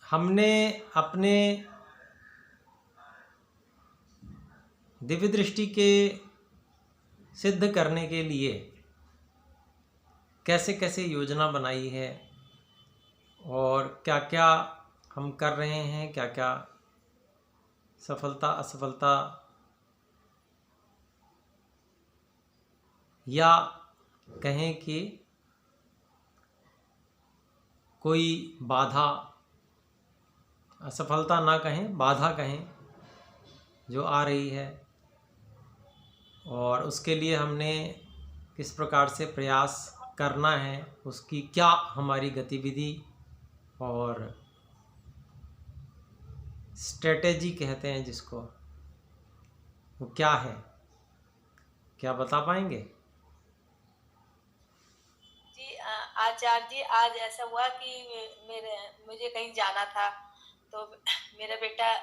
हमने अपने दिव्य दृष्टि के सिद्ध करने के लिए कैसे कैसे योजना बनाई है और क्या क्या हम कर रहे हैं, क्या क्या सफलता असफलता या कहें कि कोई बाधा, असफलता ना कहें, बाधा कहें, जो आ रही है, और उसके लिए हमने किस प्रकार से प्रयास करना है, उसकी क्या हमारी गतिविधि और स्ट्रेटेजी कहते हैं जिसको, वो क्या है, क्या बता पाएंगे? जी आचार्य जी, आज ऐसा हुआ कि मुझे कहीं जाना था, तो मेरा बेटा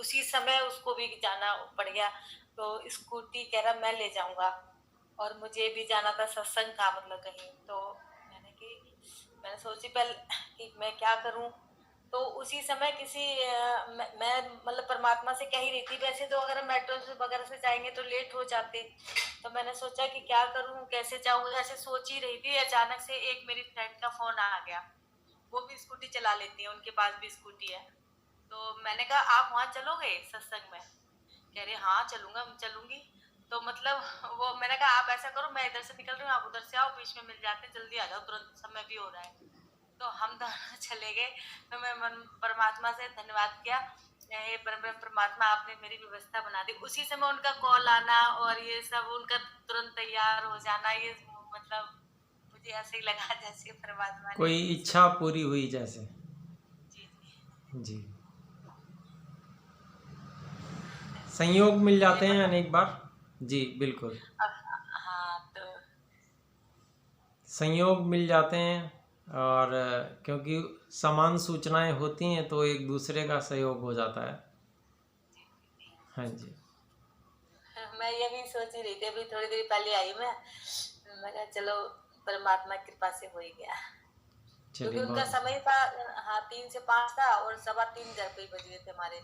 उसी समय उसको भी जाना पड़ गया, तो स्कूटी कह रहा मैं ले जाऊंगा, और मुझे भी जाना था, सत्संग था मतलब कहीं। तो मैंने सोची पहले कि मैं क्या करूं, तो उसी समय किसी मैं मतलब परमात्मा से कह ही रही थी, वैसे तो अगर मेट्रो से वगैरह से जाएंगे तो लेट हो जाते, तो मैंने सोचा कि क्या करूं, कैसे जाऊं, ऐसे सोच ही रही थी। अचानक से एक मेरी फ्रेंड का फोन आ गया, वो भी स्कूटी चला लेती है, उनके पास भी स्कूटी है। तो मैंने कहा आप वहां चलोगे सत्संग में? कह रहे हाँ चलूंगा, चलूंगी। तो मतलब वो, मैंने कहा आप ऐसा करो, मैं इधर से निकल रही हूँ, आप उधर से आओ, बीच में मिल जाते हैं, जल्दी आ जाओ, तुरंत समय भी हो रहा है। तो हम दोनों चले गए। तो मैं परमात्मा से धन्यवाद किया, हे परमात्मा, आपने मेरी व्यवस्था बना दी। उसी समय उनका कॉल आना और ये सब, उनका तुरंत तैयार हो जाना, ये मतलब मुझे ऐसे ही लगा जैसे परमात्मा ने कोई इच्छा पूरी हुई जैसे। जी जी, संयोग मिल मुझे जाते हैं अनेक बार। जी बिल्कुल, हाँ तो संयोग मिल जाते हैं, और क्योंकि समान सूचनाएं होती हैं तो एक दूसरे का सहयोग हो जाता है। हाँ जी। मैं ये भी सोच ही रही थी, अभी थोड़ी देर पहले आई मैं कहा चलो परमात्मा की कृपा से हो ही गया, क्योंकि चलिए, उनका बहुत समय था, हाँ 3 से 5 था, और 3:15 घर पे ही बज गए थे हमारे।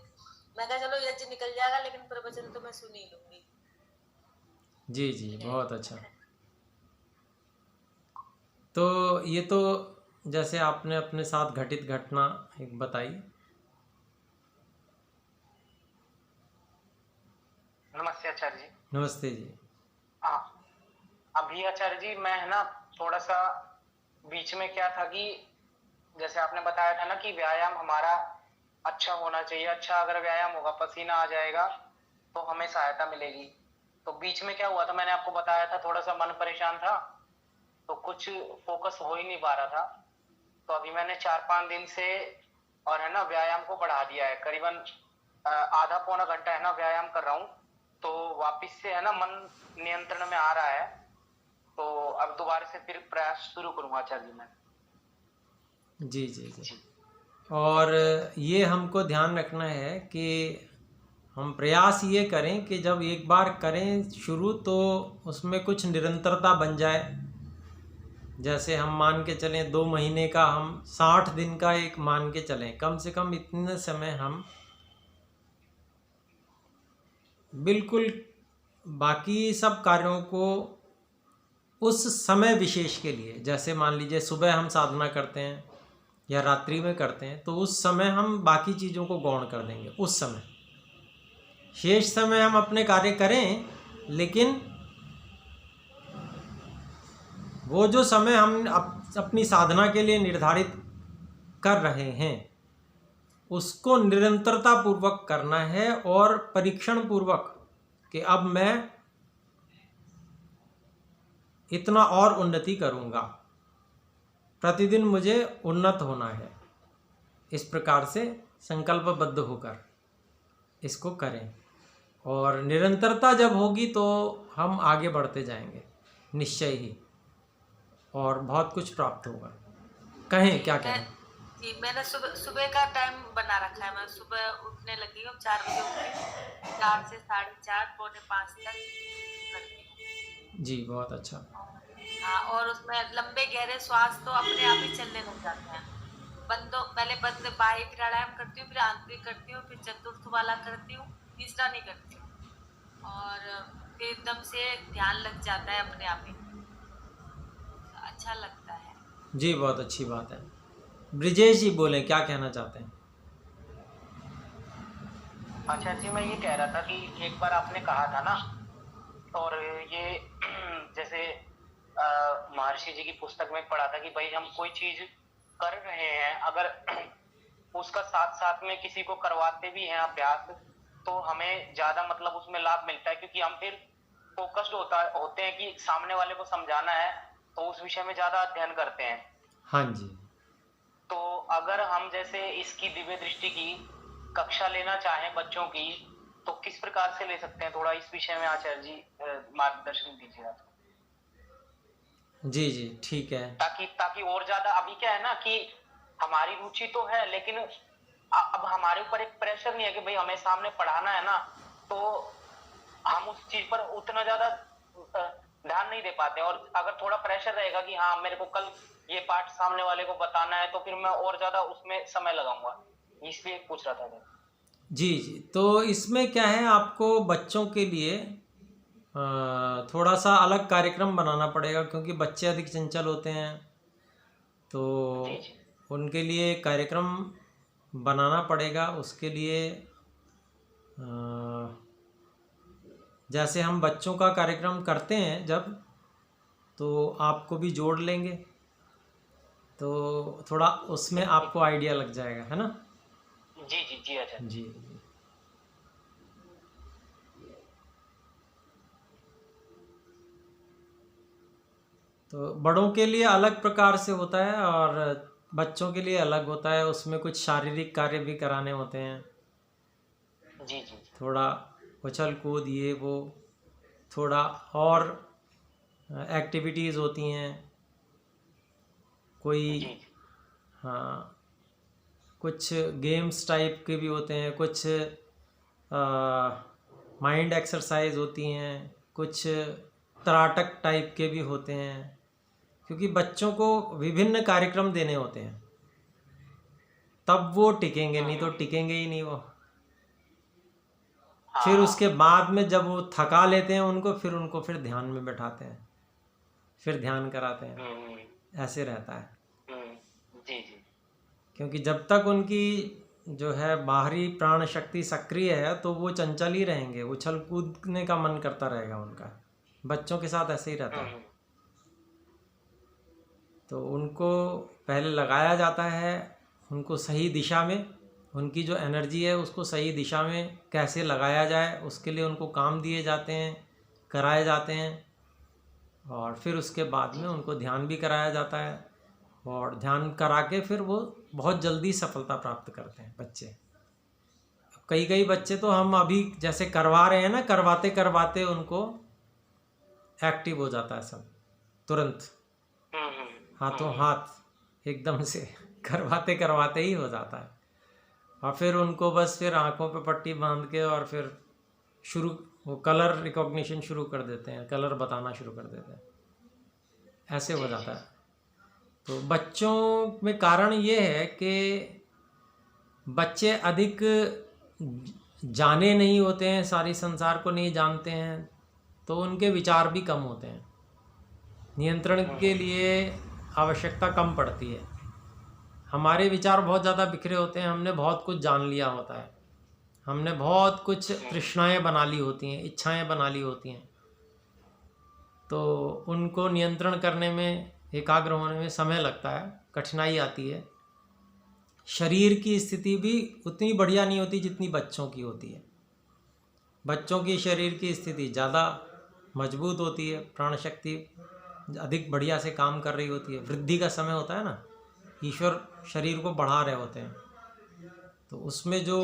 मैं कहा चलो यज्ञ निकल जाएगा, लेकिन प्रवचन तो मैं सुन ही लूंगी। जी जी, बहुत अच्छा। तो ये तो जैसे आपने अपने साथ घटित घटना एक बताई। नमस्ते आचार्य जी। नमस्ते जी। हाँ, अभी आचार्य जी मैं है ना, थोड़ा सा बीच में क्या था कि जैसे आपने बताया था ना कि व्यायाम हमारा अच्छा होना चाहिए, अच्छा अगर व्यायाम होगा, पसीना आ जाएगा तो हमें सहायता मिलेगी। तो बीच में क्या हुआ था, मैंने आपको बताया था, थोड़ा सा मन परेशान था, तो कुछ फोकस हो ही नहीं पा रहा था। तो अभी मैंने 4-5 दिन से और है ना व्यायाम को बढ़ा दिया है, करीबन आधा पौना घंटा है ना व्यायाम कर रहा हूँ, तो वापिस से है ना मन नियंत्रण में आ रहा है। तो अब दोबारा से फिर प्रयास शुरू करूंगा आचार्य जी मैं। जी जी जी। और ये हमको ध्यान रखना है कि हम प्रयास ये करें कि जब एक बार करें शुरू तो उसमें कुछ निरंतरता बन जाए। जैसे हम मान के चलें 2 महीने का, हम 60 दिन का एक मान के चलें, कम से कम इतने समय हम बिल्कुल बाकी सब कार्यों को उस समय विशेष के लिए, जैसे मान लीजिए सुबह हम साधना करते हैं या रात्रि में करते हैं, तो उस समय हम बाकी चीज़ों को गौण कर देंगे। उस समय शेष समय हम अपने कार्य करें, लेकिन वो जो समय हम अपनी साधना के लिए निर्धारित कर रहे हैं उसको निरंतरता पूर्वक करना है, और परीक्षण पूर्वक कि अब मैं इतना और उन्नति करूँगा, प्रतिदिन मुझे उन्नत होना है। इस प्रकार से संकल्पबद्ध होकर इसको करें, और निरंतरता जब होगी तो हम आगे बढ़ते जाएंगे निश्चय ही, और बहुत कुछ प्राप्त होगा। कहें क्या कहें? जी मैंने सुबह सुबह का टाइम बना रखा है, मैं सुबह उठने लगी हूँ, 4 बजे उठती हूँ, 4 से 4:30 4:45 तक करती हूँ। जी, बहुत अच्छा। हाँ, और उसमें लंबे गहरे श्वास तो अपने आप ही चलने लग जाते हैं। पहले बद्ध बाह्य प्राणायाम करती हूँ, फिर आंतरिक करती हूँ, फिर चतुर्थ वाला करती हूँ, तीसरा नहीं करती हूँ। और फिर एकदम से ध्यान लग जाता है अपने आप ही, अच्छा लगता है। जी, बहुत अच्छी बात है। ब्रिजेश जी बोले, क्या कहना चाहते हैं? आचार्य जी, मैं ये कह रहा था कि एक बार आपने कहा था ना, और ये जैसे महर्षि जी की पुस्तक में पढ़ा था कि भाई हम कोई चीज कर रहे हैं, अगर उसका साथ साथ में किसी को करवाते भी हैं अभ्यास, तो हमें ज्यादा मतलब उसमें लाभ मिलता है, क्योंकि हम फिर फोकस्ड होते हैं कि सामने वाले को समझाना है, तो उस विषय में ज्यादा अध्ययन करते हैं। हाँ जी। तो अगर हम जैसे इसकी दिव्य दृष्टि की कक्षा लेना चाहें बच्चों की, तो किस प्रकार से ले सकते हैं? थोड़ा इस विषय में आचार्य जी मार्गदर्शन दीजिए आप। जी जी, ठीक है। ताकि और ज्यादा, अभी क्या है ना कि हमारी रुचि तो है, लेकिन अब हमारे ऊपर एक प्रेशर नहीं है कि भाई हमें सामने पढ़ाना है ना, तो हम उस चीज पर उतना ज्यादा ध्यान नहीं दे पाते। और अगर थोड़ा प्रेशर रहेगा कि हाँ मेरे को कल ये पाठ सामने वाले को बताना है, तो फिर मैं और ज्यादा उसमें समय लगाऊंगा। इसलिए पूछ रहा था मैं। जी जी, तो इसमें क्या है, आपको बच्चों के लिए थोड़ा सा अलग कार्यक्रम बनाना पड़ेगा, क्योंकि बच्चे अधिक चंचल होते हैं। तो जी जी उनके लिए कार्यक्रम बनाना पड़ेगा। उसके लिए जैसे हम बच्चों का कार्यक्रम करते हैं जब, तो आपको भी जोड़ लेंगे, तो थोड़ा उसमें आपको आइडिया लग जाएगा, है ना? जी जी जी अच्छा जी। तो बड़ों के लिए अलग प्रकार से होता है और बच्चों के लिए अलग होता है। उसमें कुछ शारीरिक कार्य भी कराने होते हैं, जी जी थोड़ा उछल कूद ये वो, थोड़ा और एक्टिविटीज़ होती हैं कोई। जी हाँ, कुछ गेम्स टाइप के भी होते हैं, कुछ माइंड एक्सरसाइज होती हैं, कुछ त्राटक टाइप के भी होते हैं, क्योंकि बच्चों को विभिन्न कार्यक्रम देने होते हैं, तब वो टिकेंगे, नहीं तो टिकेंगे ही नहीं वो। फिर उसके बाद में जब वो थका लेते हैं उनको, फिर ध्यान में बैठाते हैं, फिर ध्यान कराते हैं, ऐसे रहता है। जी जी क्योंकि जब तक उनकी जो है बाहरी प्राण शक्ति सक्रिय है, तो वो चंचल ही रहेंगे, उछल कूदने का मन करता रहेगा उनका। बच्चों के साथ ऐसे ही रहता है। तो उनको पहले लगाया जाता है, उनको सही दिशा में, उनकी जो एनर्जी है उसको सही दिशा में कैसे लगाया जाए, उसके लिए उनको काम दिए जाते हैं, कराए जाते हैं। और फिर उसके बाद में उनको ध्यान भी कराया जाता है, और ध्यान करा के फिर वो बहुत जल्दी सफलता प्राप्त करते हैं बच्चे। कई बच्चे तो हम अभी जैसे करवा रहे हैं ना, करवाते करवाते उनको एक्टिव हो जाता है सब तुरंत, हाथों हाथ एकदम से करवाते करवाते ही हो जाता है। और फिर उनको बस फिर आंखों पे पट्टी बांध के और फिर वो कलर रिकॉग्निशन शुरू कर देते हैं, कलर बताना शुरू कर देते हैं, ऐसे हो जाता है। तो बच्चों में कारण ये है कि बच्चे अधिक जाने नहीं होते हैं, सारी संसार को नहीं जानते हैं, तो उनके विचार भी कम होते हैं, नियंत्रण के लिए आवश्यकता कम पड़ती है। हमारे विचार बहुत ज़्यादा बिखरे होते हैं, हमने बहुत कुछ जान लिया होता है, हमने बहुत कुछ तृष्णाएं बना ली होती हैं, इच्छाएं बना ली होती हैं, तो उनको नियंत्रण करने में, एकाग्र होने में समय लगता है, कठिनाई आती है। शरीर की स्थिति भी उतनी बढ़िया नहीं होती जितनी बच्चों की होती है। बच्चों की शरीर की स्थिति ज़्यादा मजबूत होती है, प्राण शक्ति अधिक बढ़िया से काम कर रही होती है, वृद्धि का समय होता है ना, ईश्वर शरीर को बढ़ा रहे होते हैं, तो उसमें जो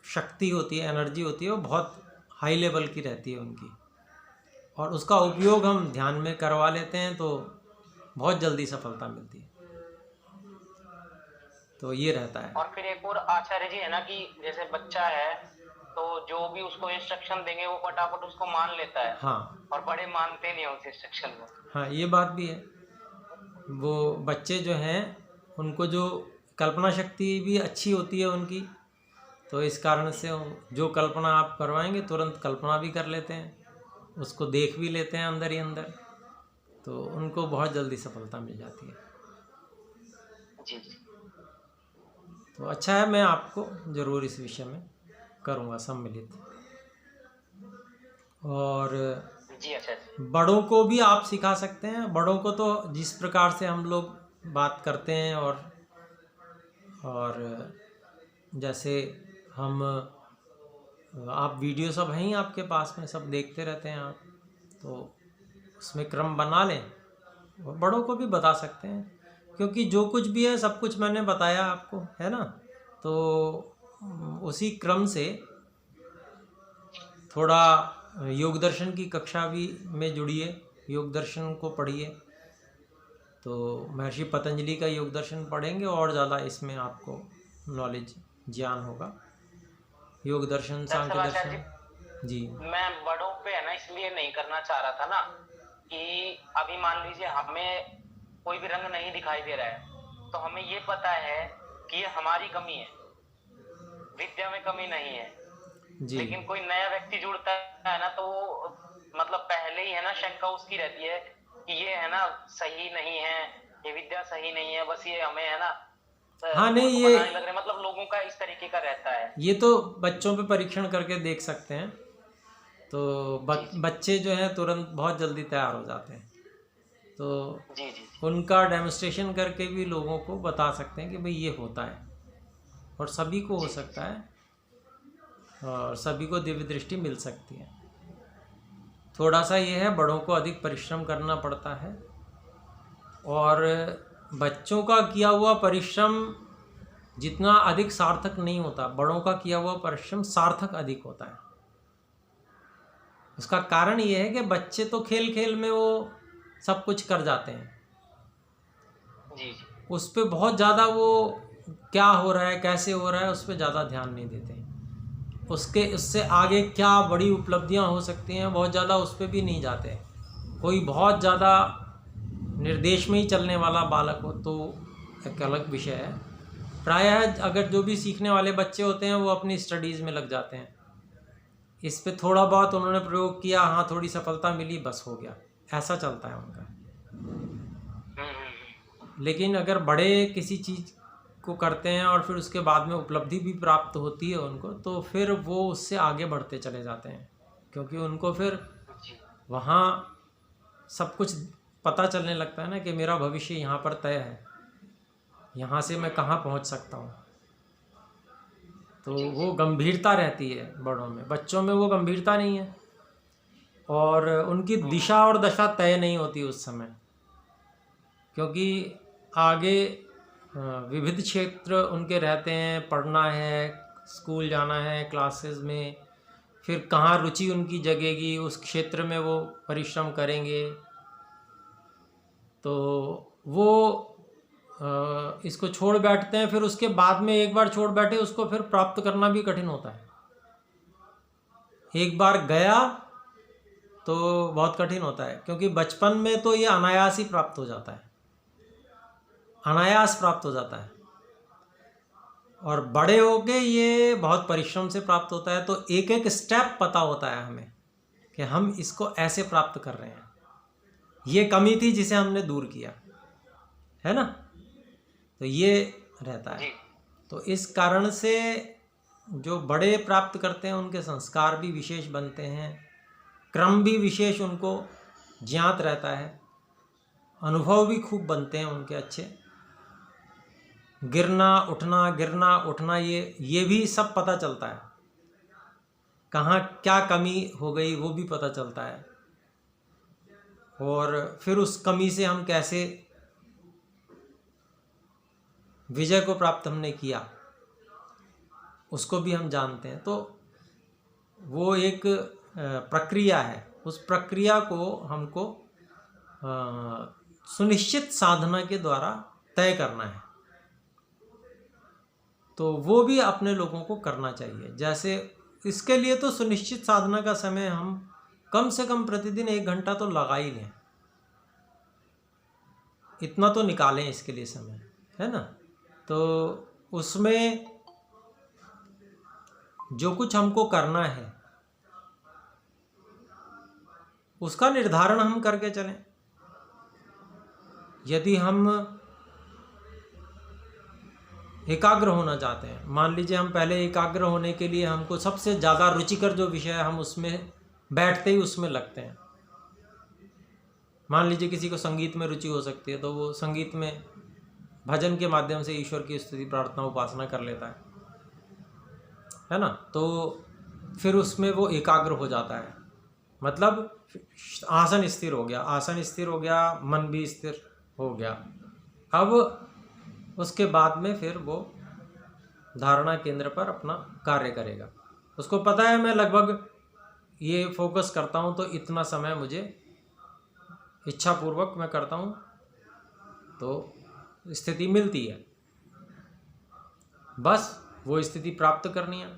शक्ति होती है, एनर्जी होती है, वो बहुत हाई लेवल की रहती है उनकी, और उसका उपयोग हम ध्यान में करवा लेते हैं तो बहुत जल्दी सफलता मिलती है। तो ये रहता है। और फिर एक और आचार्य जी है ना कि जैसे बच्चा है, तो जो भी उसको इंस्ट्रक्शन देंगे वो फटाफट उसको मान लेता है। हाँ, और बड़े मानते नहीं उस इंस्ट्रक्शन को। हाँ, ये बात भी है। वो बच्चे जो हैं, उनको जो कल्पना शक्ति भी अच्छी होती है उनकी, तो इस कारण से जो कल्पना आप करवाएंगे तुरंत कल्पना भी कर लेते हैं, उसको देख भी लेते हैं अंदर ही अंदर, तो उनको बहुत जल्दी सफलता मिल जाती है। जी जी तो अच्छा है, मैं आपको ज़रूर इस विषय में करूँगा सम्मिलित। और जी अच्छा जी बड़ों को भी आप सिखा सकते हैं। बड़ों को तो जिस प्रकार से हम लोग बात करते हैं और जैसे हम, आप वीडियो सब हैं ही आपके पास में, सब देखते रहते हैं आप, तो उसमें क्रम बना लें और बड़ों को भी बता सकते हैं, क्योंकि जो कुछ भी है सब कुछ मैंने बताया आपको, है ना। तो उसी क्रम से थोड़ा योग दर्शन की कक्षा भी में जुड़िए, योग दर्शन को पढ़िए, तो महर्षि पतंजलि का योग दर्शन पढ़ेंगे और ज़्यादा इसमें आपको नॉलेज, ज्ञान होगा। योग दर्शन, सांख्य दरअसल आचार्य दर्शन। जी जी, मैं बड़ों पे है ना इसलिए नहीं करना चाह रहा था ना कि अभी मान लीजिए हमें कोई भी रंग नहीं दिखाई दे रहा है, तो हमें ये पता है कि ये हमारी कमी है, विद्या में कमी नहीं है। जी लेकिन कोई नया व्यक्ति जुड़ता है ना, तो वो मतलब पहले ही है ना शंका उसकी रहती है कि ये है ना सही नहीं है, ये विद्या सही नहीं है, बस ये हमें है ना हाँ, नहीं, मूर्ख ये बनाने लग रहे हैं। मतलब लोगों का इस तरीके का रहता है। ये तो बच्चों पे परीक्षण करके देख सकते हैं, तो जी जी बच्चे जो हैं तुरंत बहुत जल्दी तैयार हो जाते हैं, तो जी जी उनका डेमोन्स्ट्रेशन करके भी लोगों को बता सकते हैं कि भाई ये होता है, और सभी को हो सकता है, और सभी को दिव्य दृष्टि मिल सकती है। थोड़ा सा ये है, बड़ों को अधिक परिश्रम करना पड़ता है, और बच्चों का किया हुआ परिश्रम जितना अधिक सार्थक नहीं होता, बड़ों का किया हुआ परिश्रम सार्थक अधिक होता है। उसका कारण ये है कि बच्चे तो खेल खेल में वो सब कुछ कर जाते हैं, जी जी उस पर बहुत ज़्यादा वो क्या हो रहा है, कैसे हो रहा है, उस पर ज़्यादा ध्यान नहीं देते। उससे आगे क्या बड़ी उपलब्धियां हो सकती हैं, बहुत ज़्यादा उस पर भी नहीं जाते। कोई बहुत ज़्यादा निर्देश में ही चलने वाला बालक हो तो एक अलग विषय है। प्रायः अगर जो भी सीखने वाले बच्चे होते हैं वो अपनी स्टडीज़ में लग जाते हैं, इस पे थोड़ा बहुत उन्होंने प्रयोग किया, हाँ थोड़ी सफलता मिली, बस हो गया, ऐसा चलता है उनका। लेकिन अगर बड़े किसी चीज़ को करते हैं और फिर उसके बाद में उपलब्धि भी प्राप्त होती है उनको, तो फिर वो उससे आगे बढ़ते चले जाते हैं, क्योंकि उनको फिर जी वहाँ सब कुछ पता चलने लगता है ना कि मेरा भविष्य यहाँ पर तय है, यहाँ से मैं कहाँ पहुँच सकता हूँ। तो वो गंभीरता रहती है बड़ों में, बच्चों में वो गंभीरता नहीं है, और उनकी दिशा और दशा तय नहीं होती उस समय, क्योंकि आगे विविध क्षेत्र उनके रहते हैं, पढ़ना है, स्कूल जाना है, क्लासेस में, फिर कहाँ रुचि उनकी जगेगी उस क्षेत्र में वो परिश्रम करेंगे, तो वो इसको छोड़ बैठते हैं। फिर उसके बाद में एक बार छोड़ बैठे उसको फिर प्राप्त करना भी कठिन होता है। एक बार गया तो बहुत कठिन होता है, क्योंकि बचपन में तो ये अनायास ही प्राप्त हो जाता है, अनायास प्राप्त हो जाता है, और बड़े होके ये बहुत परिश्रम से प्राप्त होता है। तो एक एक स्टेप पता होता है हमें कि हम इसको ऐसे प्राप्त कर रहे हैं, ये कमी थी जिसे हमने दूर किया, है ना। तो ये रहता है। तो इस कारण से जो बड़े प्राप्त करते हैं उनके संस्कार भी विशेष बनते हैं, क्रम भी विशेष उनको ज्ञात रहता है, अनुभव भी खूब बनते हैं उनके अच्छे, गिरना उठना ये भी सब पता चलता है, कहाँ क्या कमी हो गई वो भी पता चलता है, और फिर उस कमी से हम कैसे विजय को प्राप्त हमने किया उसको भी हम जानते हैं। तो वो एक प्रक्रिया है, उस प्रक्रिया को हमको सुनिश्चित साधना के द्वारा तय करना है, तो वो भी अपने लोगों को करना चाहिए। जैसे इसके लिए तो सुनिश्चित साधना का समय हम कम से कम प्रतिदिन 1 घंटा तो लगा ही लें, इतना तो निकालें इसके लिए समय, है ना। तो उसमें जो कुछ हमको करना है उसका निर्धारण हम करके चलें। यदि हम एकाग्र होना चाहते हैं, मान लीजिए हम पहले एकाग्र होने के लिए हमको सबसे ज़्यादा रुचिकर जो विषय है हम उसमें बैठते ही उसमें लगते हैं। मान लीजिए किसी को संगीत में रुचि हो सकती है तो वो संगीत में भजन के माध्यम से ईश्वर की स्तुति प्रार्थना उपासना कर लेता है ना। तो फिर उसमें वो एकाग्र हो जाता है, मतलब आसन स्थिर हो गया, आसन स्थिर हो गया, मन भी स्थिर हो गया। अब उसके बाद में फिर वो धारणा केंद्र पर अपना कार्य करेगा। उसको पता है मैं लगभग ये फोकस करता हूँ तो इतना समय मुझे इच्छा पूर्वक मैं करता हूँ तो स्थिति मिलती है, बस वो स्थिति प्राप्त करनी है।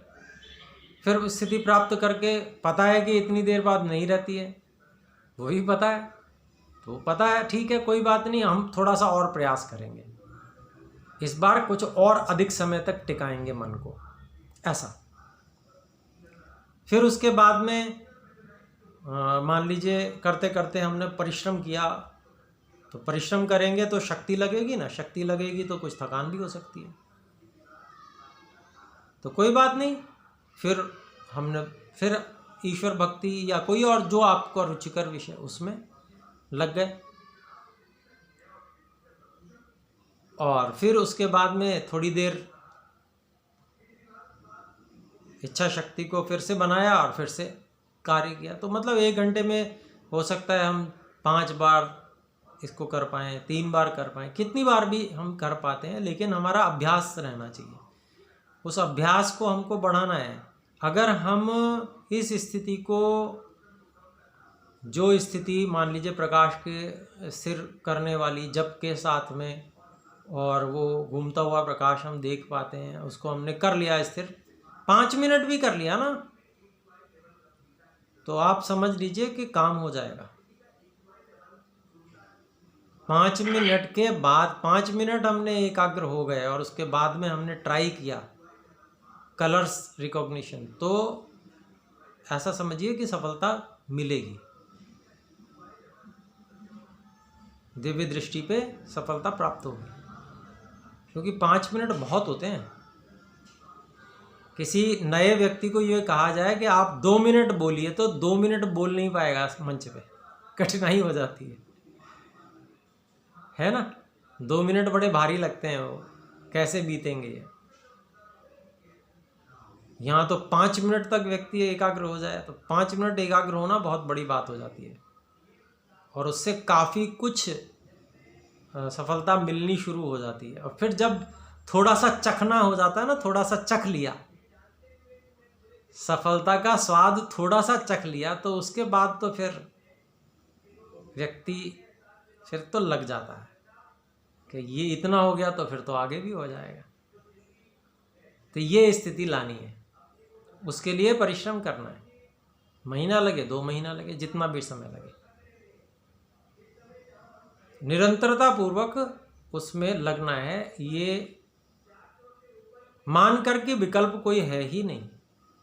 फिर स्थिति प्राप्त करके पता है कि इतनी देर बाद नहीं रहती है, वो भी पता है, तो पता है ठीक है कोई बात नहीं, हम थोड़ा सा और प्रयास करेंगे, इस बार कुछ और अधिक समय तक टिकाएंगे मन को, ऐसा। फिर उसके बाद में मान लीजिए करते करते हमने परिश्रम किया, तो परिश्रम करेंगे तो शक्ति लगेगी ना, शक्ति लगेगी तो कुछ थकान भी हो सकती है, तो कोई बात नहीं, फिर ईश्वर भक्ति या कोई और जो आपको रुचिकर विषय उसमें लग गए। और फिर उसके बाद में थोड़ी देर इच्छा शक्ति को फिर से बनाया और फिर से कार्य किया। तो मतलब 1 घंटे में हो सकता है हम 5 बार इसको कर पाएँ, 3 बार कर पाएँ, कितनी बार भी हम कर पाते हैं, लेकिन हमारा अभ्यास रहना चाहिए, उस अभ्यास को हमको बढ़ाना है। अगर हम इस स्थिति को, जो स्थिति मान लीजिए प्रकाश के स्थिर करने वाली जप के साथ में, और वो घूमता हुआ प्रकाश हम देख पाते हैं, उसको हमने कर लिया स्थिर, 5 मिनट भी कर लिया ना, तो आप समझ लीजिए कि काम हो जाएगा। 5 मिनट के बाद, 5 मिनट हमने एकाग्र हो गए और उसके बाद में हमने ट्राई किया कलर्स रिकॉग्निशन, तो ऐसा समझिए कि सफलता मिलेगी, दिव्य दृष्टि पे सफलता प्राप्त होगी, क्योंकि 5 मिनट बहुत होते हैं। किसी नए व्यक्ति को ये कहा जाए कि आप 2 मिनट बोलिए, तो 2 मिनट बोल नहीं पाएगा मंच पे, कठिनाई हो जाती है ना। 2 मिनट बड़े भारी लगते हैं, वो कैसे बीतेंगे ये। यहाँ तो 5 मिनट तक व्यक्ति एकाग्र हो जाए, तो 5 मिनट एकाग्र होना बहुत बड़ी बात हो जाती है, और उससे काफ़ी कुछ सफलता मिलनी शुरू हो जाती है। और फिर जब थोड़ा सा चखना हो जाता है ना, थोड़ा सा चख लिया, सफलता का स्वाद थोड़ा सा चख लिया, तो उसके बाद तो फिर व्यक्ति फिर तो लग जाता है कि ये इतना हो गया तो फिर तो आगे भी हो जाएगा। तो ये स्थिति लानी है, उसके लिए परिश्रम करना है, महीना लगे, 2 महीना लगे, जितना भी समय लगे, निरंतरता पूर्वक उसमें लगना है। ये मान कर के विकल्प कोई है ही नहीं,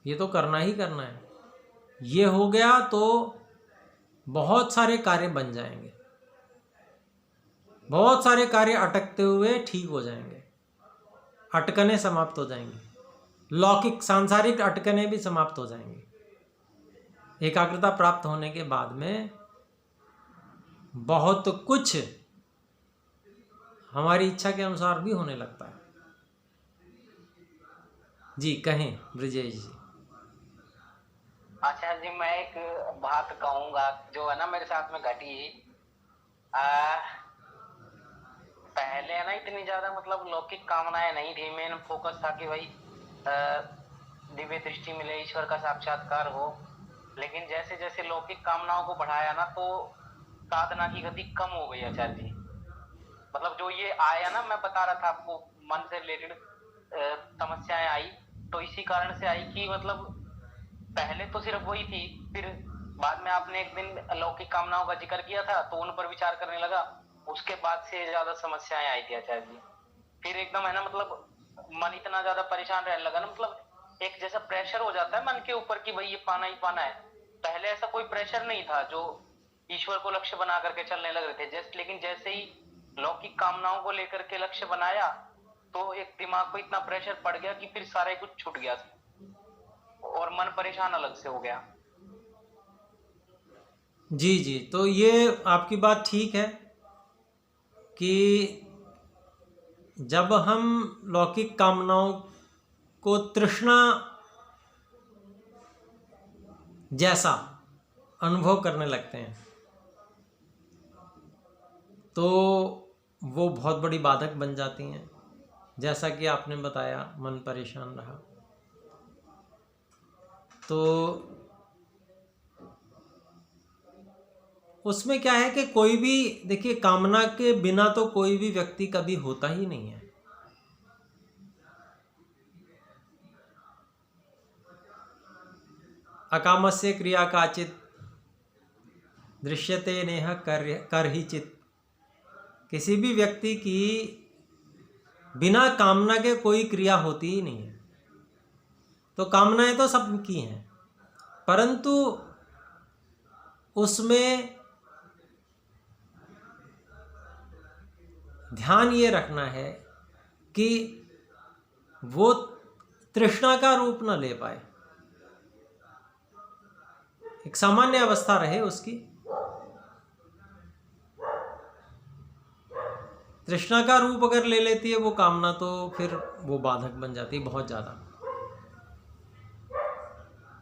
ये तो करना ही करना है। ये हो गया तो बहुत सारे कार्य बन जाएंगे, बहुत सारे कार्य अटकते हुए ठीक हो जाएंगे, अटकने समाप्त हो जाएंगी, लौकिक सांसारिक अटकने भी समाप्त हो जाएंगे। एकाग्रता प्राप्त होने के बाद में बहुत कुछ हमारी इच्छा के अनुसार भी होने लगता है। जी कहें ब्रजेश जी। आचार्य जी, मैं एक बात कहूंगा जो है ना मेरे साथ में घटी। पहले है ना इतनी ज्यादा मतलब लौकिक कामनाएं नहीं थी, मेन फोकस था कि भाई दिव्य दृष्टि मिले, ईश्वर का साक्षात्कार हो। लेकिन जैसे जैसे लौकिक कामनाओं को बढ़ाया ना, तो साधना की गति कम हो गई आचार्य जी। मतलब जो ये आया ना, मैं बता रहा था आपको, मन से रिलेटेड समस्याएं आई, तो इसी कारण से आई कि मतलब पहले तो सिर्फ वही थी, फिर बाद में आपने एक दिन लौकिक कामनाओं का जिक्र किया था, तो उन पर विचार करने लगा, उसके बाद से ज्यादा समस्याएं आई थी आचार्य जी। फिर एकदम है ना मतलब मन इतना ज्यादा परेशान रहने लगा ना, मतलब एक जैसा प्रेशर हो जाता है मन के ऊपर कि भाई ये पाना ही पाना है। पहले ऐसा कोई प्रेशर नहीं था, जो ईश्वर को लक्ष्य बना करके चलने लग रहे थे जस्ट, लेकिन जैसे ही लौकिक कामनाओं को लेकर के लक्ष्य बनाया तो एक दिमाग को इतना प्रेशर पड़ गया कि फिर सारा कुछ छूट गया और मन परेशान अलग से हो गया। जी जी, तो ये आपकी बात ठीक है कि जब हम लौकिक कामनाओं को तृष्णा जैसा अनुभव करने लगते हैं तो वो बहुत बड़ी बाधक बन जाती हैं। जैसा कि आपने बताया, मन परेशान रहा तो उसमें क्या है कि कोई भी, देखिए, कामना के बिना तो कोई भी व्यक्ति कभी होता ही नहीं है। अकामस्य क्रिया काचित दृश्यते नेह कर ही चित। किसी भी व्यक्ति की बिना कामना के कोई क्रिया होती ही नहीं है। तो कामनाएं तो सबकी हैं, परंतु उसमें ध्यान ये रखना है कि वो तृष्णा का रूप न ले पाए, एक सामान्य अवस्था रहे उसकी। तृष्णा का रूप अगर ले लेती है वो कामना, तो फिर वो बाधक बन जाती है बहुत ज़्यादा।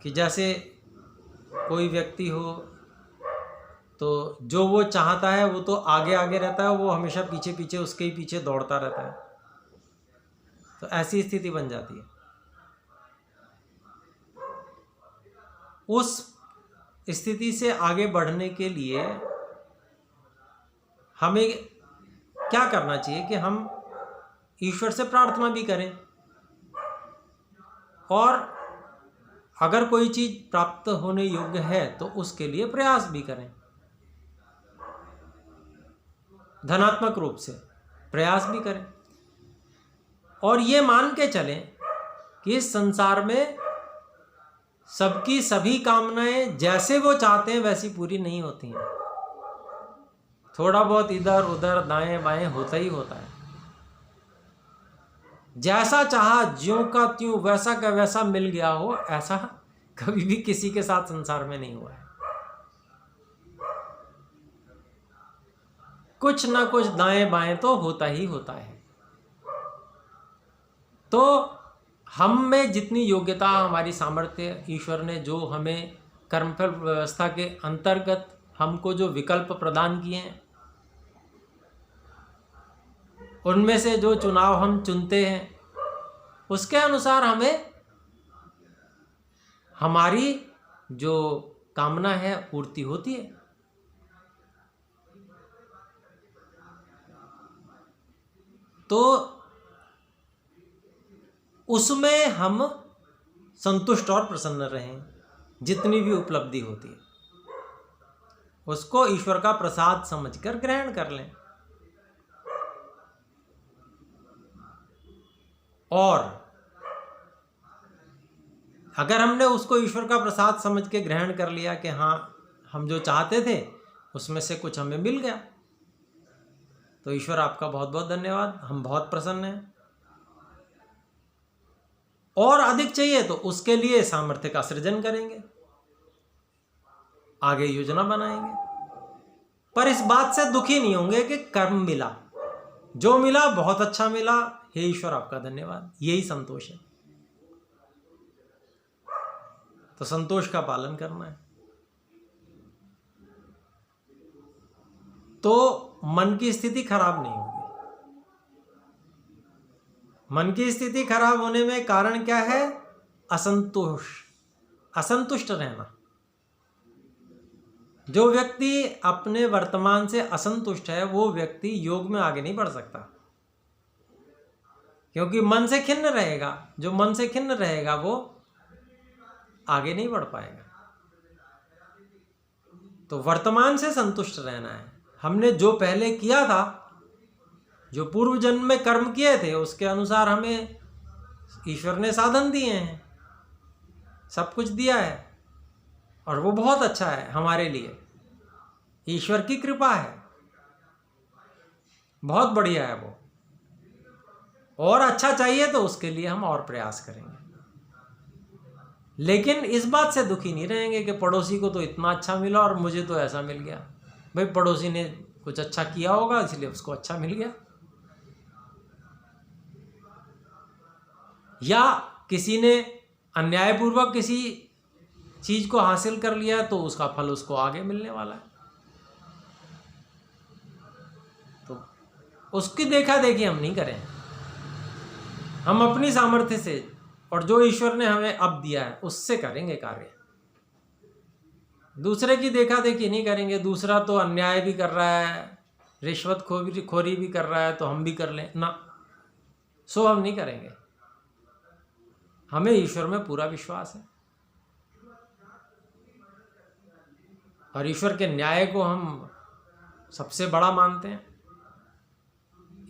कि जैसे कोई व्यक्ति हो तो जो वो चाहता है वो तो आगे आगे रहता है, वो हमेशा पीछे पीछे, उसके ही पीछे दौड़ता रहता है। तो ऐसी स्थिति बन जाती है। उस स्थिति से आगे बढ़ने के लिए हमें क्या करना चाहिए कि हम ईश्वर से प्रार्थना भी करें, और अगर कोई चीज़ प्राप्त होने योग्य है तो उसके लिए प्रयास भी करें। धनात्मक रूप से प्रयास भी करें, और ये मान के चलें कि इस संसार में सबकी सभी कामनाएं जैसे वो चाहते हैं वैसी पूरी नहीं होती हैं। थोड़ा बहुत इधर उधर दाएं बाएं होता ही होता है। जैसा चाहा ज्यों का त्यों, वैसा का वैसा मिल गया हो, ऐसा कभी भी किसी के साथ संसार में नहीं हुआ है। कुछ ना कुछ दाएं बाएं तो होता ही होता है। तो हम में जितनी योग्यता, हमारी सामर्थ्य, ईश्वर ने जो हमें कर्मफल व्यवस्था के अंतर्गत हमको जो विकल्प प्रदान किए हैं, उनमें से जो चुनाव हम चुनते हैं उसके अनुसार हमें हमारी जो कामना है पूर्ति होती है। तो उसमें हम संतुष्ट और प्रसन्न रहें। जितनी भी उपलब्धि होती है उसको ईश्वर का प्रसाद समझकर ग्रहण कर लें। और अगर हमने उसको ईश्वर का प्रसाद समझ के ग्रहण कर लिया कि हाँ, हम जो चाहते थे उसमें से कुछ हमें मिल गया, तो ईश्वर आपका बहुत बहुत धन्यवाद, हम बहुत प्रसन्न हैं। और अधिक चाहिए तो उसके लिए सामर्थ्य का सृजन करेंगे, आगे योजना बनाएंगे। पर इस बात से दुखी नहीं होंगे कि कर्म मिला, जो मिला बहुत अच्छा मिला, हे ईश्वर आपका धन्यवाद, यही संतोष है। तो संतोष का पालन करना है। तो मन की स्थिति खराब नहीं होगी। मन की स्थिति खराब होने में कारण क्या है? असंतोष, असंतुष्ट रहना। जो व्यक्ति अपने वर्तमान से असंतुष्ट है वो व्यक्ति योग में आगे नहीं बढ़ सकता, क्योंकि मन से खिन्न रहेगा। जो मन से खिन्न रहेगा वो आगे नहीं बढ़ पाएगा। तो वर्तमान से संतुष्ट रहना है। हमने जो पहले किया था जो पूर्व जन्म में कर्म किए थे उसके अनुसार हमें ईश्वर ने साधन दिए हैं, सब कुछ दिया है, और वो बहुत अच्छा है हमारे लिए। ईश्वर की कृपा है, बहुत बढ़िया है वो। और अच्छा चाहिए तो उसके लिए हम और प्रयास करेंगे, लेकिन इस बात से दुखी नहीं रहेंगे कि पड़ोसी को तो इतना अच्छा मिला और मुझे तो ऐसा मिल गया। भाई पड़ोसी ने कुछ अच्छा किया होगा इसलिए उसको अच्छा मिल गया, या किसी ने अन्यायपूर्वक किसी चीज को हासिल कर लिया तो उसका फल उसको आगे मिलने वाला है। तो उसकी देखा देखी हम नहीं करें, हम अपनी सामर्थ्य से और जो ईश्वर ने हमें अब दिया है उससे करेंगे कार्य। दूसरे की देखा देखी नहीं करेंगे। दूसरा तो अन्याय भी कर रहा है, रिश्वत खोरी भी कर रहा है तो हम भी कर लें ना, सो हम नहीं करेंगे। हमें ईश्वर में पूरा विश्वास है और ईश्वर के न्याय को हम सबसे बड़ा मानते हैं।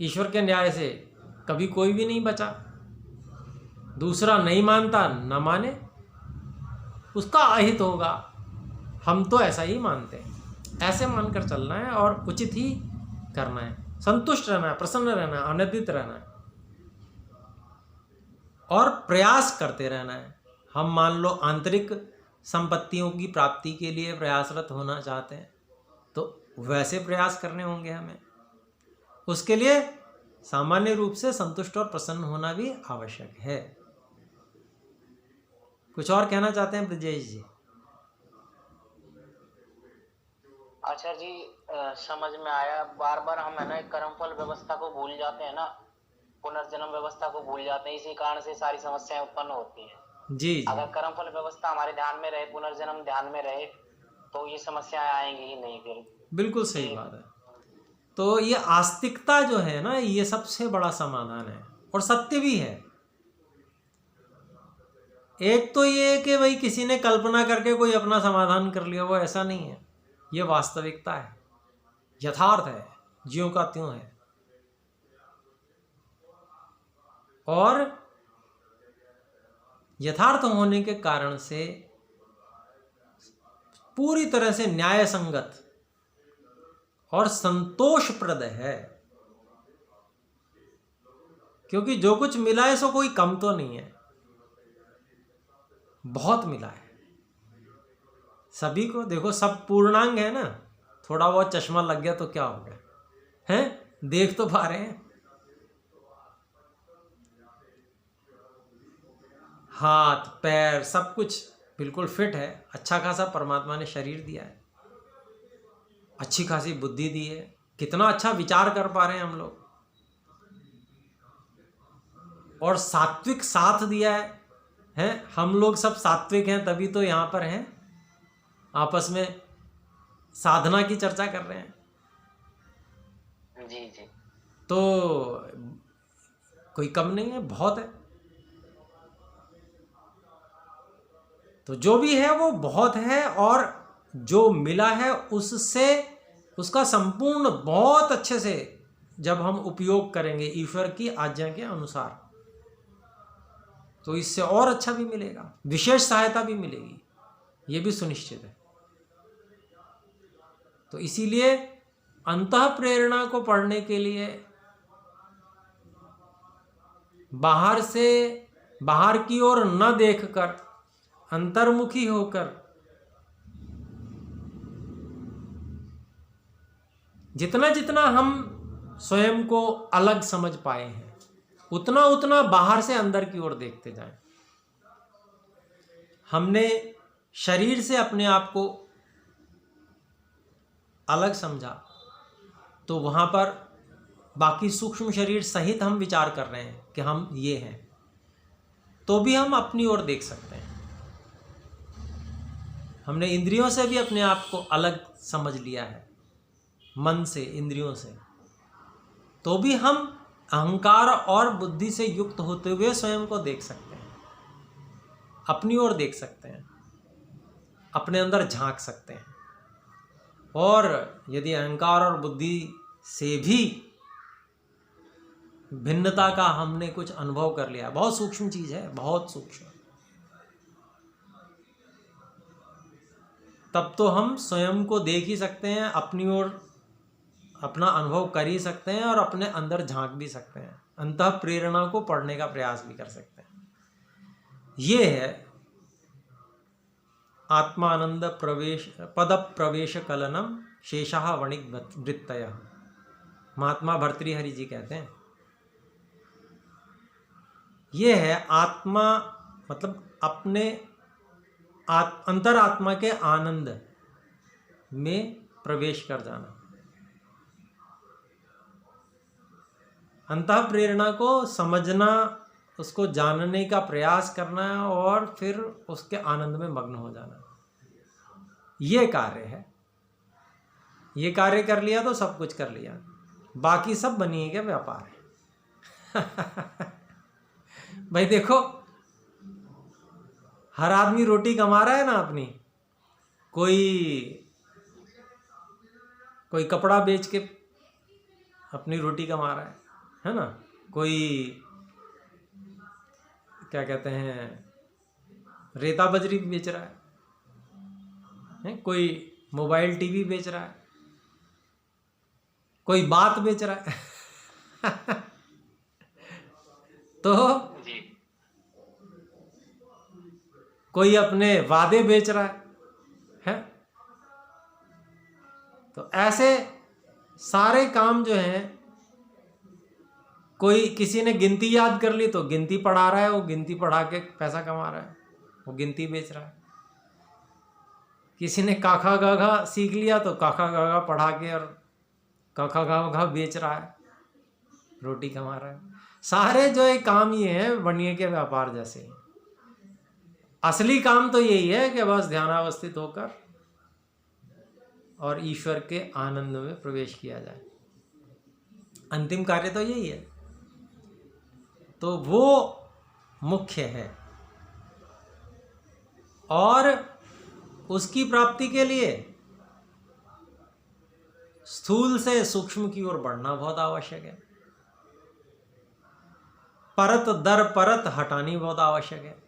ईश्वर के न्याय से कभी कोई भी नहीं बचा। दूसरा नहीं मानता, न माने, उसका अहित होगा। हम तो ऐसा ही मानते हैं, ऐसे मानकर चलना है और उचित ही करना है, संतुष्ट रहना है, प्रसन्न रहना है, आनंदित रहना है और प्रयास करते रहना है। हम मान लो आंतरिक संपत्तियों की प्राप्ति के लिए प्रयासरत होना चाहते हैं तो वैसे प्रयास करने होंगे हमें। उसके लिए सामान्य रूप से संतुष्ट और प्रसन्न होना भी आवश्यक है। कुछ और कहना चाहते हैं ब्रजेश जी? आचार्य जी, समझ में आया। बार बार हम है ना कर्मफल व्यवस्था को भूल जाते हैं ना, पुनर्जन्म व्यवस्था को भूल जाते हैं, इसी कारण से सारी समस्याएं उत्पन्न होती हैं। जी जी, अगर कर्मफल व्यवस्था हमारे ध्यान में रहे, पुनर्जन्म ध्यान में रहे, तो ये समस्याएं आएंगी ही नहीं फिर। बिल्कुल सही बात है। तो ये आस्तिकता जो है ना, ये सबसे बड़ा समाधान है और सत्य भी है। एक तो ये कि भाई किसी ने कल्पना करके कोई अपना समाधान कर लिया, वो ऐसा नहीं है। ये वास्तविकता है, यथार्थ है, ज्यों का त्यों है। और यथार्थ होने के कारण से पूरी तरह से न्याय संगत और संतोषप्रद है, क्योंकि जो कुछ मिला है सो कोई कम तो नहीं है, बहुत मिला है सभी को। देखो सब पूर्णांग है ना, थोड़ा बहुत चश्मा लग गया तो क्या हो गया, हैं? देख तो पा रहे हैं, हाथ पैर सब कुछ बिल्कुल फिट है। अच्छा खासा परमात्मा ने शरीर दिया है, अच्छी खासी बुद्धि दी है, कितना अच्छा विचार कर पा रहे हैं हम लोग, और सात्विक साथ दिया है, हैं? हम लोग सब सात्विक हैं तभी तो यहाँ पर हैं, आपस में साधना की चर्चा कर रहे हैं। जी जी, तो कोई कम नहीं है, बहुत है। तो जो भी है वो बहुत है, और जो मिला है उससे उसका संपूर्ण बहुत अच्छे से जब हम उपयोग करेंगे ईश्वर की आज्ञा के अनुसार, तो इससे और अच्छा भी मिलेगा, विशेष सहायता भी मिलेगी, ये भी सुनिश्चित है। तो इसीलिए अंतः प्रेरणा को पढ़ने के लिए बाहर की ओर न देखकर, अंतर्मुखी होकर, जितना जितना हम स्वयं को अलग समझ पाए हैं उतना उतना बाहर से अंदर की ओर देखते जाएं। हमने शरीर से अपने आप को अलग समझा तो वहाँ पर बाकी सूक्ष्म शरीर सहित हम विचार कर रहे हैं कि हम ये हैं, तो भी हम अपनी ओर देख सकते हैं। हमने इंद्रियों से भी अपने आप को अलग समझ लिया है, मन से, इंद्रियों से, तो भी हम अहंकार और बुद्धि से युक्त होते हुए स्वयं को देख सकते हैं, अपनी ओर देख सकते हैं, अपने अंदर झांक सकते हैं। और यदि अहंकार और बुद्धि से भी भिन्नता का हमने कुछ अनुभव कर लिया, बहुत सूक्ष्म चीज़ है, बहुत सूक्ष्म, तब तो हम स्वयं को देख ही सकते हैं, अपनी ओर अपना अनुभव कर ही सकते हैं और अपने अंदर झांक भी सकते हैं, अंतः प्रेरणा को पढ़ने का प्रयास भी कर सकते हैं। ये है आत्मानंद प्रवेश पद प्रवेश कलनम शेषः वणिक वृत्तयः, महात्मा भर्तृहरि जी कहते हैं। ये है आत्मा, मतलब अपने अंतरात्मा के आनंद में प्रवेश कर जाना, अंतः प्रेरणा को समझना, उसको जानने का प्रयास करना और फिर उसके आनंद में मग्न हो जाना, ये कार्य है। ये कार्य कर लिया तो सब कुछ कर लिया, बाकी सब बनिए के व्यापार है। भाई देखो, हर आदमी रोटी कमा रहा है ना अपनी, कोई कपड़ा बेच के अपनी रोटी कमा रहा है ना, कोई क्या कहते हैं रेता बजरी बेच रहा है, कोई मोबाइल टीवी बेच रहा है, कोई बात बेच रहा है। तो कोई अपने वादे बेच रहा है? तो ऐसे सारे काम जो हैं, कोई किसी ने गिनती याद कर ली तो गिनती पढ़ा रहा है, वो गिनती पढ़ा के पैसा कमा रहा है, वो गिनती बेच रहा है। किसी ने काखा गाघा सीख लिया तो काखा गाघा पढ़ा के और काखा गाघा बेच रहा है, रोटी कमा रहा है। सारे जो एक काम ये हैं बनिए के व्यापार जैसे। असली काम तो यही है कि बस ध्यानावस्थित होकर और ईश्वर के आनंद में प्रवेश किया जाए, अंतिम कार्य तो यही है। तो वो मुख्य है, और उसकी प्राप्ति के लिए स्थूल से सूक्ष्म की ओर बढ़ना बहुत आवश्यक है, परत दर परत हटानी बहुत आवश्यक है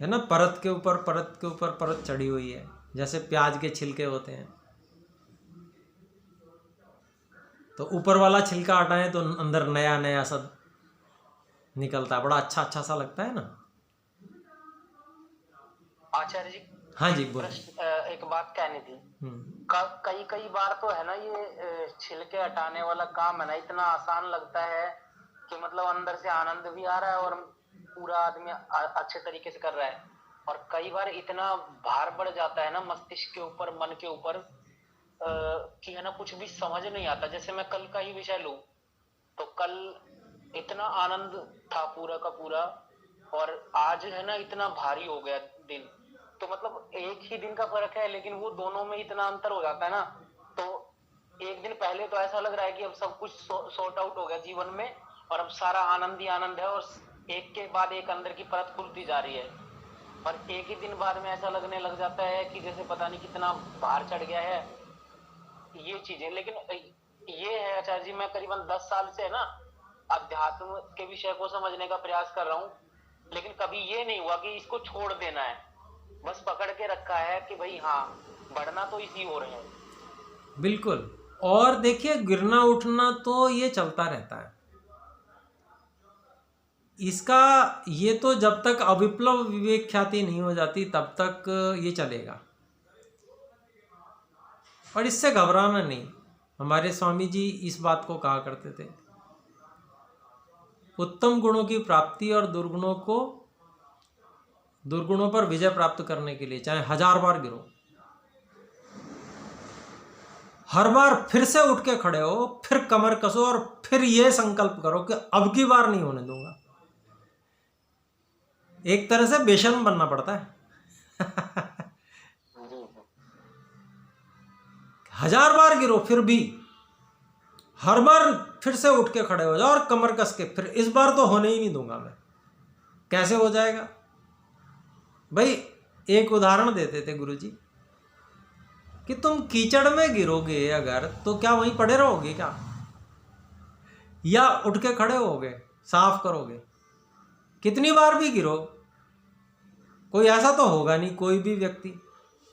ना। परत के ऊपर परत के ऊपर परत चढ़ी हुई है, जैसे प्याज के छिलके होते हैं, तो ऊपर वाला छिलका हटाएं तो अंदर नया नया सा निकलता है, बड़ा अच्छा अच्छा सा लगता है ना। आचार्य जी, हाँ जी बोलो। एक बात कहनी थी। कई बार तो है ना, ये छिलके हटाने वाला काम है ना, इतना आसान लगता है कि मतलब अंदर से आनंद भी आ रहा है और पूरा आदमी अच्छे तरीके से कर रहा है, और कई बार इतना भार बढ़ जाता है ना मस्तिष्क के ऊपर, मन के ऊपर, कि है ना कुछ भी समझ नहीं आता। जैसे मैं कल का ही विषय लूं तो कल इतना आनंद था पूरा का पूरा, और आज है ना इतना भारी हो गया दिन। तो मतलब एक ही दिन का फर्क है, लेकिन वो दोनों में इतना अंतर हो जाता है ना। तो एक दिन पहले तो ऐसा लग रहा है कि अब सब कुछ सॉर्ट आउट हो गया जीवन में, और अब सारा आनंद ही आनंद है, और एक के बाद एक अंदर की परत खुलती जा रही है। और एक ही दिन बाद में ऐसा लगने लग जाता है कि जैसे पता नहीं कितना भार चढ़ गया है, ये चीजें। लेकिन ये है आचार्य जी, मैं करीबन 10 साल से ना अध्यात्म के विषय को समझने का प्रयास कर रहा हूँ, लेकिन कभी ये नहीं हुआ कि इसको छोड़ देना है। बस पकड़ के रखा है कि भाई हाँ, बढ़ना तो इसी हो रहे हैं। बिल्कुल। और देखिए, गिरना उठना तो ये चलता रहता है, इसका ये तो जब तक अविप्लव विवेक ख्याति नहीं हो जाती तब तक ये चलेगा, और इससे घबराना नहीं। हमारे स्वामी जी इस बात को कहा करते थे, उत्तम गुणों की प्राप्ति और दुर्गुणों पर विजय प्राप्त करने के लिए चाहे 1000 बार गिरो, हर बार फिर से उठ के खड़े हो, फिर कमर कसो और फिर ये संकल्प करो कि अब की बार नहीं होने दूंगा। एक तरह से बेशर्म बनना पड़ता है। 1000 बार गिरो, फिर भी हर बार फिर से उठ के खड़े हो जाओ और कमर कस के, फिर इस बार तो होने ही नहीं दूंगा मैं। कैसे हो जाएगा भाई? एक उदाहरण देते थे गुरुजी। कि तुम कीचड़ में गिरोगे अगर तो क्या वहीं पड़े रहोगे क्या, या उठ के खड़े होगे, साफ करोगे? कितनी बार भी गिरो, कोई ऐसा तो होगा नहीं कोई भी व्यक्ति।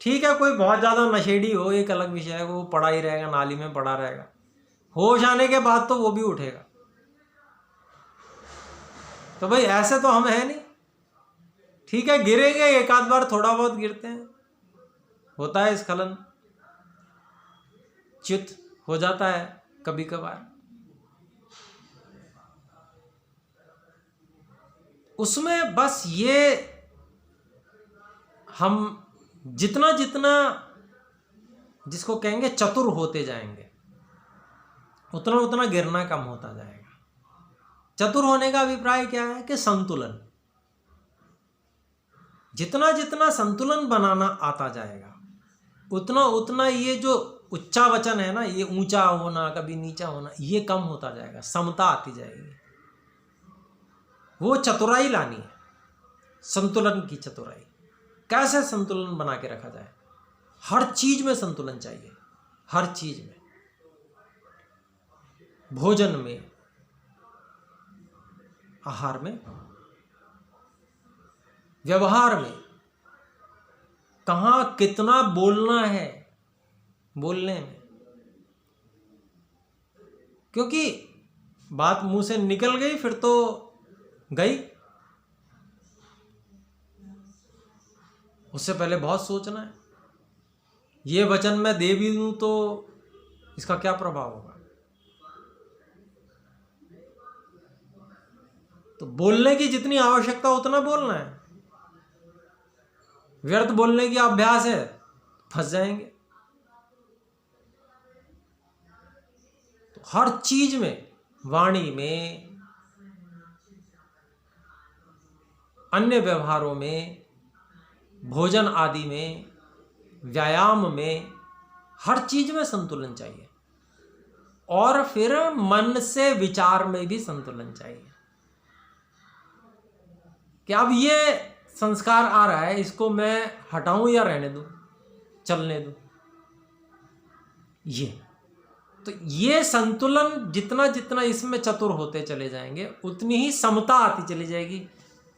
ठीक है, कोई बहुत ज़्यादा नशेड़ी हो, एक अलग विषय है, वो पड़ा ही रहेगा, नाली में पड़ा रहेगा, होश आने के बाद तो वो भी उठेगा। तो भाई ऐसे तो हम है नहीं। ठीक है, गिरेंगे, एक आध बार थोड़ा बहुत गिरते हैं, होता है स्खलन, च्युत हो जाता है कभी कभार। उसमें बस ये हम जितना जितना जिसको कहेंगे चतुर होते जाएंगे, उतना उतना गिरना कम होता जाएगा। चतुर होने का अभिप्राय क्या है कि संतुलन, जितना जितना संतुलन बनाना आता जाएगा उतना उतना ये जो उच्चा वचन है ना, ये ऊंचा होना कभी नीचा होना, ये कम होता जाएगा, समता आती जाएगी। वो चतुराई लानी है, संतुलन की चतुराई। कैसे संतुलन बना के रखा जाए? हर चीज में संतुलन चाहिए, हर चीज में, भोजन में, आहार में, व्यवहार में, कहाँ कितना बोलना है, बोलने में। क्योंकि बात मुंह से निकल गई फिर तो गई, उससे पहले बहुत सोचना है। ये वचन मैं दे भी दूं तो इसका क्या प्रभाव होगा। तो बोलने की जितनी आवश्यकता उतना बोलना है। व्यर्थ बोलने की अभ्यास है, फंस जाएंगे। तो हर चीज में, वाणी में, अन्य व्यवहारों में, भोजन आदि में, व्यायाम में, हर चीज में संतुलन चाहिए। और फिर मन से विचार में भी संतुलन चाहिए कि अब ये संस्कार आ रहा है, इसको मैं हटाऊं या रहने दूं, चलने दूं। ये संतुलन जितना जितना इसमें चतुर होते चले जाएंगे उतनी ही समता आती चली जाएगी,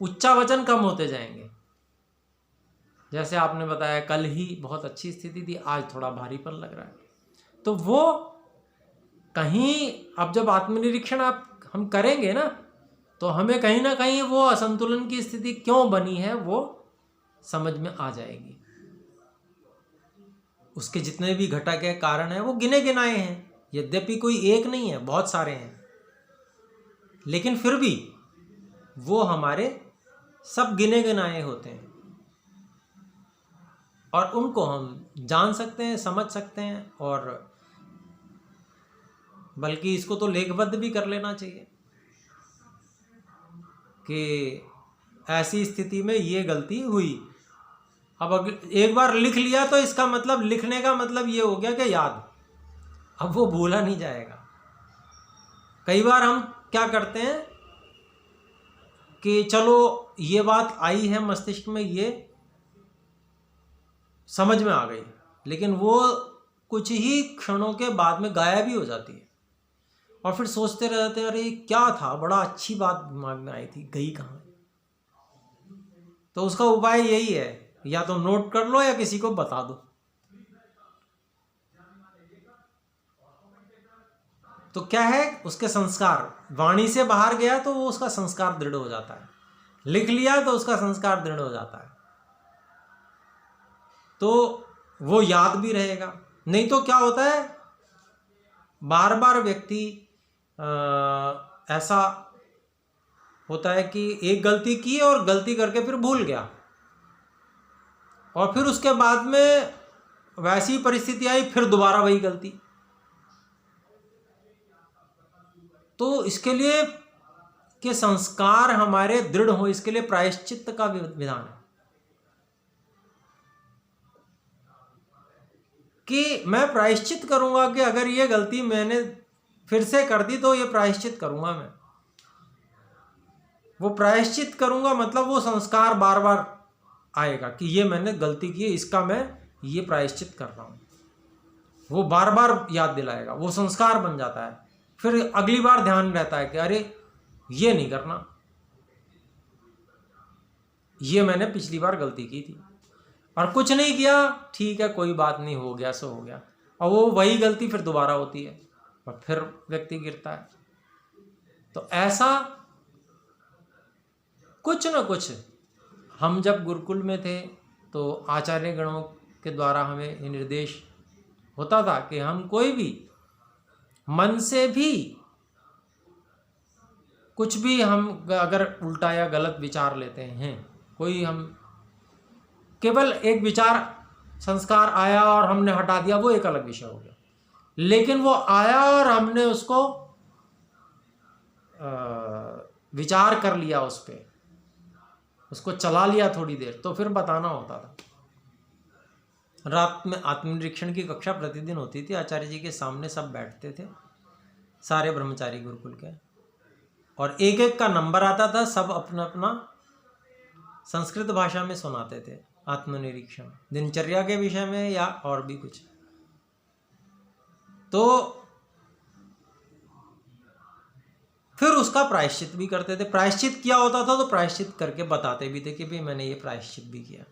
उच्चा वचन कम होते जाएंगे। जैसे आपने बताया कल ही बहुत अच्छी स्थिति थी, आज थोड़ा भारीपन लग रहा है। तो वो कहीं, अब जब आत्मनिरीक्षण हम करेंगे ना, तो हमें कहीं ना कहीं वो असंतुलन की स्थिति क्यों बनी है वो समझ में आ जाएगी। उसके जितने भी घटक है, कारण है, वो गिने गिनाए हैं। यद्यपि कोई एक नहीं है, बहुत सारे हैं, लेकिन फिर भी वो हमारे सब गिने गिनाए होते हैं और उनको हम जान सकते हैं, समझ सकते हैं, और बल्कि इसको तो लेखबद्ध भी कर लेना चाहिए कि ऐसी स्थिति में ये गलती हुई। अब अगर एक बार लिख लिया तो इसका मतलब, लिखने का मतलब ये हो गया कि याद, अब वो भूला नहीं जाएगा। कई बार हम क्या करते हैं कि चलो ये बात आई है मस्तिष्क में, ये समझ में आ गई, लेकिन वो कुछ ही क्षणों के बाद में गायब भी हो जाती है और फिर सोचते रहते हैं, अरे क्या था, बड़ा अच्छी बात दिमाग में आई थी, गई कहाँ? तो उसका उपाय यही है, या तो नोट कर लो या किसी को बता दो। तो क्या है, उसके संस्कार, वाणी से बाहर गया तो वो उसका संस्कार दृढ़ हो जाता है, लिख लिया तो उसका संस्कार दृढ़ हो जाता है, तो वो याद भी रहेगा। नहीं तो क्या होता है, बार बार व्यक्ति ऐसा होता है कि एक गलती की और गलती करके फिर भूल गया, और फिर उसके बाद में वैसी परिस्थिति आई, फिर दोबारा वही गलती। तो इसके लिए कि संस्कार हमारे दृढ़ हो, इसके लिए प्रायश्चित्त का विधान है कि मैं प्रायश्चित करूंगा कि अगर ये गलती मैंने फिर से कर दी तो ये प्रायश्चित करूंगा। मैं वो प्रायश्चित करूंगा मतलब वो संस्कार बार बार आएगा कि ये मैंने गलती की है, इसका मैं ये प्रायश्चित कर रहा हूं। वो बार बार याद दिलाएगा, वो संस्कार बन जाता है। फिर अगली बार ध्यान रहता है कि अरे ये नहीं करना, ये मैंने पिछली बार गलती की थी, और कुछ नहीं किया, ठीक है कोई बात नहीं, हो गया सो हो गया, और वो वही गलती फिर दोबारा होती है और फिर व्यक्ति गिरता है। तो ऐसा कुछ न कुछ हम जब गुरुकुल में थे तो आचार्य गणों के द्वारा हमें ये निर्देश होता था कि हम कोई भी मन से भी कुछ भी हम अगर उल्टा या गलत विचार लेते हैं, कोई हम केवल एक विचार संस्कार आया और हमने हटा दिया, वो एक अलग विषय हो गया। लेकिन वो आया और हमने उसको विचार कर लिया, उस पर उसको चला लिया थोड़ी देर, तो फिर बताना होता था। रात में आत्मनिरीक्षण की कक्षा प्रतिदिन होती थी, आचार्य जी के सामने सब बैठते थे, सारे ब्रह्मचारी गुरुकुल के, और एक एक का नंबर आता था, सब अपना अपना संस्कृत भाषा में सुनाते थे आत्मनिरीक्षण, दिनचर्या के विषय में या और भी कुछ। तो फिर उसका प्रायश्चित भी करते थे। प्रायश्चित किया होता था तो प्रायश्चित करके बताते भी थे कि भाई मैंने ये प्रायश्चित भी किया।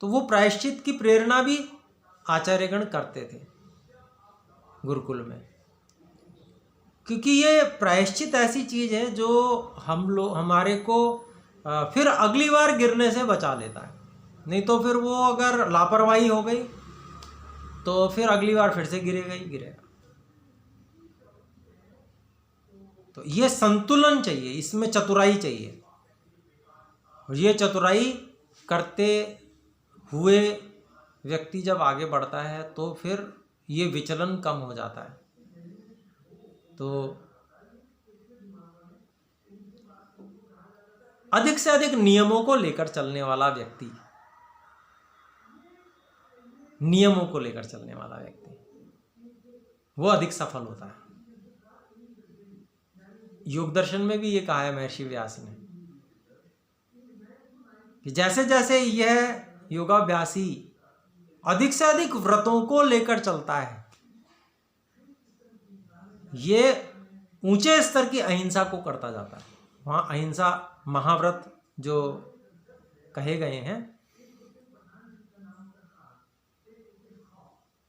तो वो प्रायश्चित की प्रेरणा भी आचार्यगण करते थे गुरुकुल में, क्योंकि ये प्रायश्चित ऐसी चीज है जो हमारे को फिर अगली बार गिरने से बचा लेता है। नहीं तो फिर वो अगर लापरवाही हो गई तो फिर अगली बार फिर से गिरेगा ही गिरेगा। तो ये संतुलन चाहिए, इसमें चतुराई चाहिए, और ये चतुराई करते हुए व्यक्ति जब आगे बढ़ता है तो फिर ये विचलन कम हो जाता है। तो अधिक से अधिक नियमों को लेकर चलने वाला व्यक्ति, नियमों को लेकर चलने वाला व्यक्ति वो अधिक सफल होता है। योग दर्शन में भी ये कहा है महर्षि व्यास ने कि जैसे जैसे यह योगाभ्यासी अधिक से अधिक व्रतों को लेकर चलता है, ये ऊंचे स्तर की अहिंसा को करता जाता है। वहां अहिंसा महाव्रत जो कहे गए हैं,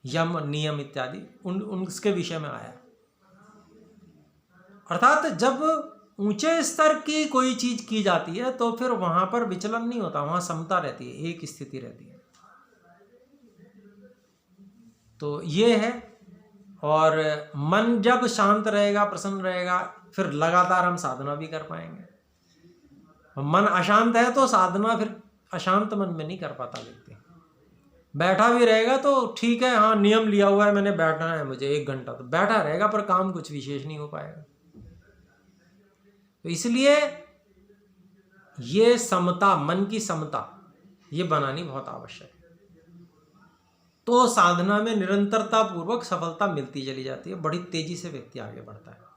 यम नियम इत्यादि, उसके विषय में आया। अर्थात जब ऊंचे स्तर की कोई चीज की जाती है तो फिर वहां पर विचलन नहीं होता, वहां समता रहती है, एक स्थिति रहती है। तो ये है। और मन जब शांत रहेगा, प्रसन्न रहेगा, फिर लगातार हम साधना भी कर पाएंगे। मन अशांत है तो साधना फिर अशांत मन में नहीं कर पाता व्यक्ति। बैठा भी रहेगा तो ठीक है, हाँ नियम लिया हुआ है मैंने बैठना है मुझे 1 घंटा, तो बैठा रहेगा पर काम कुछ विशेष नहीं हो पाएगा। तो इसलिए ये समता, मन की समता ये बनानी बहुत आवश्यक है। तो साधना में निरंतरता पूर्वक सफलता मिलती चली जाती है, बड़ी तेजी से व्यक्ति आगे बढ़ता है।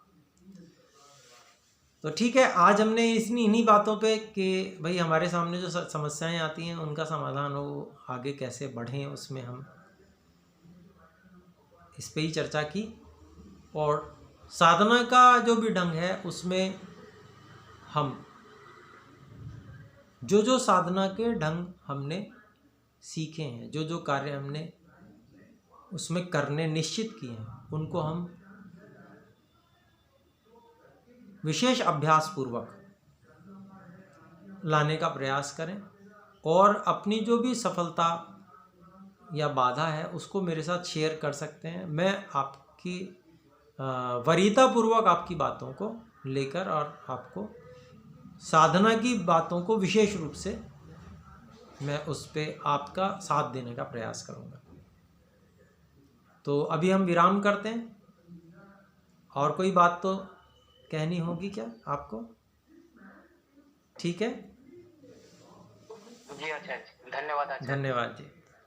तो ठीक है, आज हमने इन्हीं बातों पे कि भाई हमारे सामने जो समस्याएं आती हैं उनका समाधान हो, आगे कैसे बढ़ें, उसमें हम इस पे ही चर्चा की। और साधना का जो भी ढंग है उसमें हम जो साधना के ढंग हमने सीखे हैं, जो कार्य हमने उसमें करने निश्चित किए हैं, उनको हम विशेष अभ्यास पूर्वक लाने का प्रयास करें। और अपनी जो भी सफलता या बाधा है उसको मेरे साथ शेयर कर सकते हैं। मैं आपकी वरीयतापूर्वक आपकी बातों को लेकर और आपको साधना की बातों को विशेष रूप से मैं उस पर आपका साथ देने का प्रयास करूँगा। तो अभी हम विराम करते हैं। और कोई बात तो कहनी होगी क्या आपको? ठीक है जी अच्छा, धन्यवाद। धन्यवाद जी।